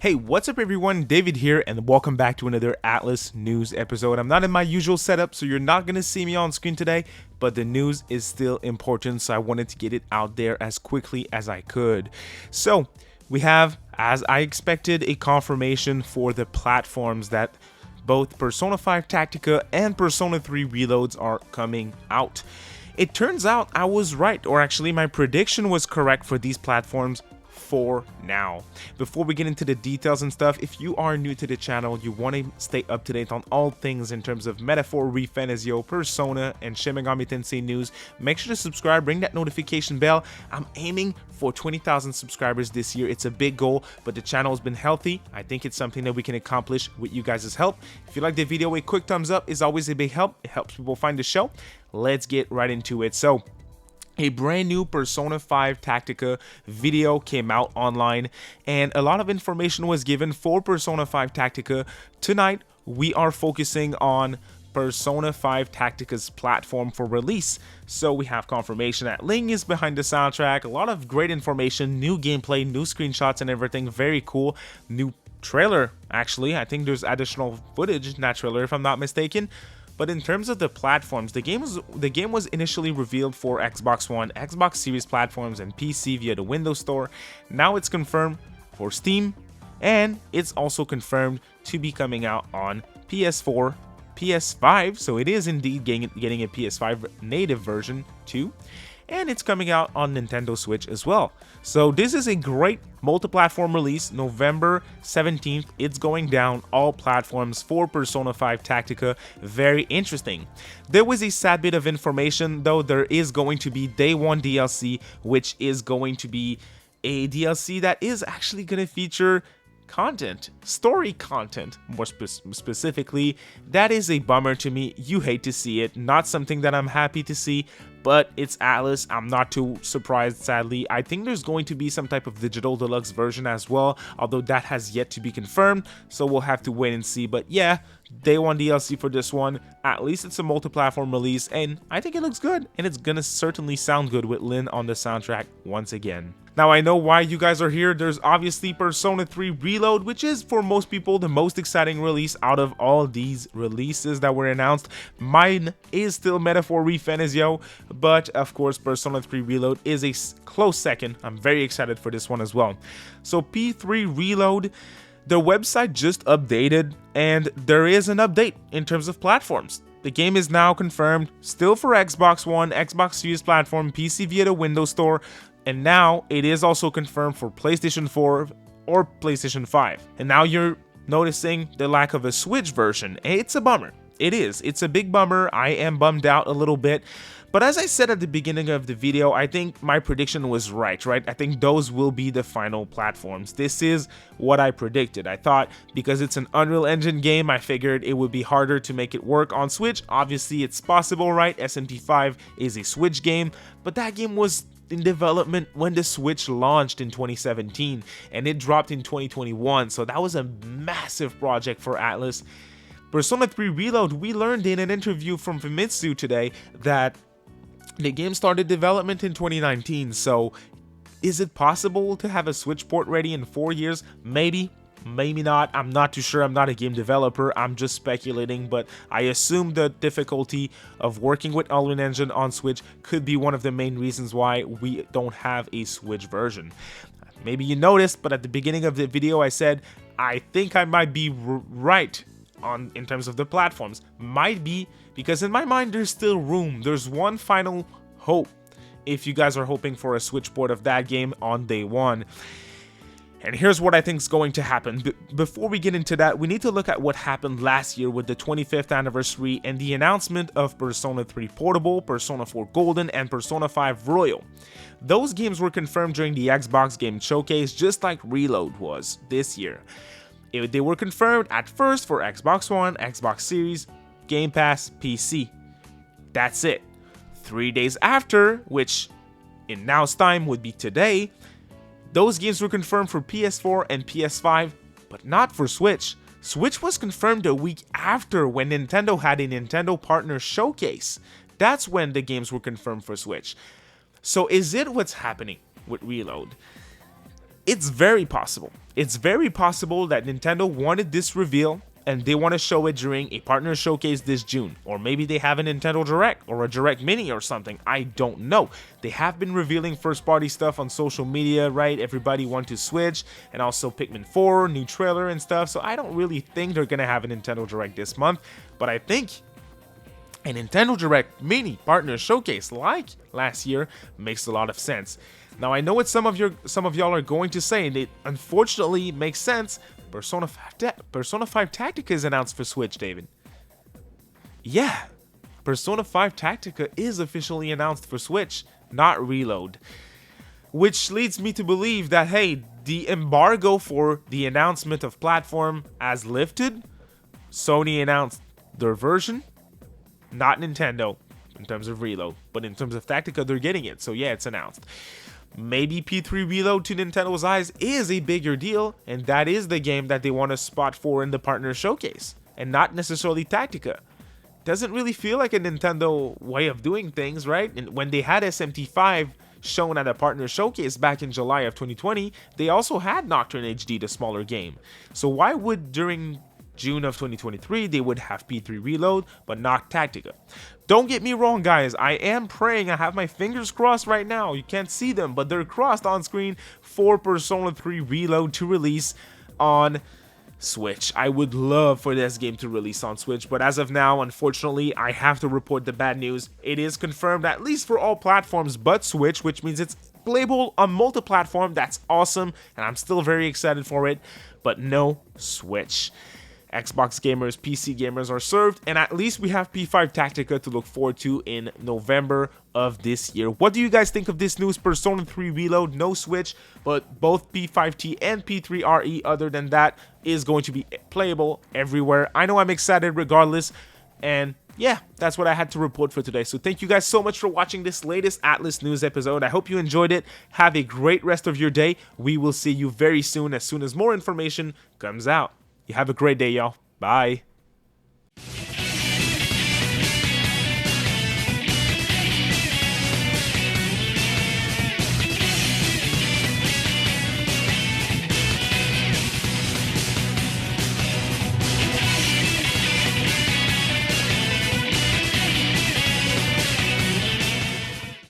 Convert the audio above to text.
Hey, what's up everyone? David here and welcome back to another Atlas news episode. I'm not in my usual setup, so you're not going to see me on screen today, but the news is still important, so I wanted to get it out there as quickly as I could. So, we have, as I expected, a confirmation for the platforms that both Persona 5 Tactica and Persona 3 Reloads are coming out. It turns out I was right, or actually my prediction was correct for these platforms for now. Before we get into the details and stuff, if you are new to the channel, you want to stay up to date on all things in terms of Metaphor, ReFantazio, Persona, and Shin Megami Tensei news, make sure to subscribe, ring that notification bell. I'm aiming for 20,000 subscribers this year. It's a big goal, but the channel has been healthy. I think it's something that we can accomplish with you guys' help. If you like the video, a quick thumbs up is always a big help. It helps people find the show. Let's get right into it. So, a brand new Persona 5 Tactica video came out online and a lot of information was given for Persona 5 Tactica. Tonight, we are focusing on Persona 5 Tactica's platform for release. So we have confirmation that Ling is behind the soundtrack, a lot of great information, new gameplay, new screenshots and everything, very cool. New trailer, actually. I think there's additional footage in that trailer if I'm not mistaken. But in terms of the platforms, the game was initially revealed for Xbox One, Xbox Series platforms, and PC via the Windows Store. Now it's confirmed for Steam, and it's also confirmed to be coming out on PS4, PS5, so it is indeed getting a PS5 native version too. And it's coming out on Nintendo Switch as well. So this is a great multi-platform release. November 17th, it's going down all platforms for Persona 5 Tactica. Very interesting. There was a sad bit of information though. There is going to be Day 1 DLC, which is going to be a DLC that is actually going to feature content, story content more specifically. That is a bummer to me. You hate to see it, not something that I'm happy to see, but it's Atlus. I'm not too surprised, sadly. I think there's going to be some type of digital deluxe version as well, although that has yet to be confirmed, so we'll have to wait and see. But yeah, Day 1 DLC for this one. At least it's a multi-platform release, and I think it looks good, and it's gonna certainly sound good with Lin on the soundtrack once again. Now, I know why you guys are here. There's obviously Persona 3 Reload, which is for most people the most exciting release out of all these releases that were announced. Mine is still Metaphor ReFantazio, but of course Persona 3 Reload is a close second. I'm very excited for this one as well. So P3 Reload, the website just updated and there is an update in terms of platforms. The game is now confirmed still for Xbox One, Xbox Series platform, PC via the Windows Store, and now it is also confirmed for PlayStation 4 or PlayStation 5. And now you're noticing the lack of a Switch version. It's a bummer. It is. It's a big bummer. I am bummed out a little bit. But as I said at the beginning of the video, I think my prediction was right? I think those will be the final platforms. This is what I predicted. I thought because it's an Unreal Engine game, I figured it would be harder to make it work on Switch. Obviously, it's possible, right? SMT5 is a Switch game, but that game was in development when the Switch launched in 2017 and it dropped in 2021, so that was a massive project for Atlus. Persona 3 Reload, we learned in an interview from Famitsu today that the game started development in 2019, so is it possible to have a Switch port ready in 4 years? Maybe. Maybe not. I'm not too sure. I'm not a game developer. I'm just speculating, but I assume the difficulty of working with Unreal Engine on Switch could be one of the main reasons why we don't have a Switch version. Maybe you noticed, but at the beginning of the video I said I think I might be right in terms of the platforms. Might be, because in my mind there's still room. There's one final hope if you guys are hoping for a Switch port of that game on Day 1. And here's what I think is going to happen. Before we get into that, we need to look at what happened last year with the 25th anniversary and the announcement of Persona 3 Portable, Persona 4 Golden, and Persona 5 Royal. Those games were confirmed during the Xbox Game Showcase, just like Reload was this year. They were confirmed at first for Xbox One, Xbox Series, Game Pass, PC. That's it. 3 days after, which in now's time would be today, those games were confirmed for PS4 and PS5, but not for Switch. Switch was confirmed a week after when Nintendo had a Nintendo Partner Showcase. That's when the games were confirmed for Switch. So is it what's happening with Reload? It's very possible. It's very possible that Nintendo wanted this reveal and they want to show it during a partner showcase this June. Or maybe they have a Nintendo Direct or a Direct Mini or something. I don't know. They have been revealing first party stuff on social media, right? Everybody wants to Switch, and also Pikmin 4, new trailer and stuff. So I don't really think they're going to have a Nintendo Direct this month. But I think a Nintendo Direct Mini partner showcase like last year makes a lot of sense. Now I know what some of y'all are going to say, and it unfortunately makes sense. Persona 5 Tactica is announced for Switch, David. Yeah, Persona 5 Tactica is officially announced for Switch, not Reload. Which leads me to believe that, hey, the embargo for the announcement of platform has lifted. Sony announced their version, not Nintendo in terms of Reload, but in terms of Tactica, they're getting it. So yeah, it's announced. Maybe P3 Reload to Nintendo's eyes is a bigger deal, and that is the game that they want to spot for in the partner showcase, and not necessarily Tactica. Doesn't really feel like a Nintendo way of doing things, right? And when they had SMT5 shown at a partner showcase back in July of 2020, they also had Nocturne HD, the smaller game. So why would during June of 2023 they would have P3 Reload but not Tactica? Don't get me wrong, guys, I am praying, I have my fingers crossed right now, you can't see them, but they're crossed on screen for Persona 3 Reload to release on Switch. I would love for this game to release on Switch, but as of now, unfortunately, I have to report the bad news. It is confirmed, at least for all platforms but Switch, which means it's playable on multi-platform. That's awesome, and I'm still very excited for it, but no Switch. Xbox gamers, PC gamers are served, and at least we have P5 Tactica to look forward to in November of this year. What do you guys think of this news? Persona 3 Reload, no Switch, but both P5T and P3RE, other than that, is going to be playable everywhere. I know I'm excited regardless, and yeah, that's what I had to report for today. So thank you guys so much for watching this latest Atlus News episode. I hope you enjoyed it. Have a great rest of your day. We will see you very soon as more information comes out. You have a great day, y'all. Bye.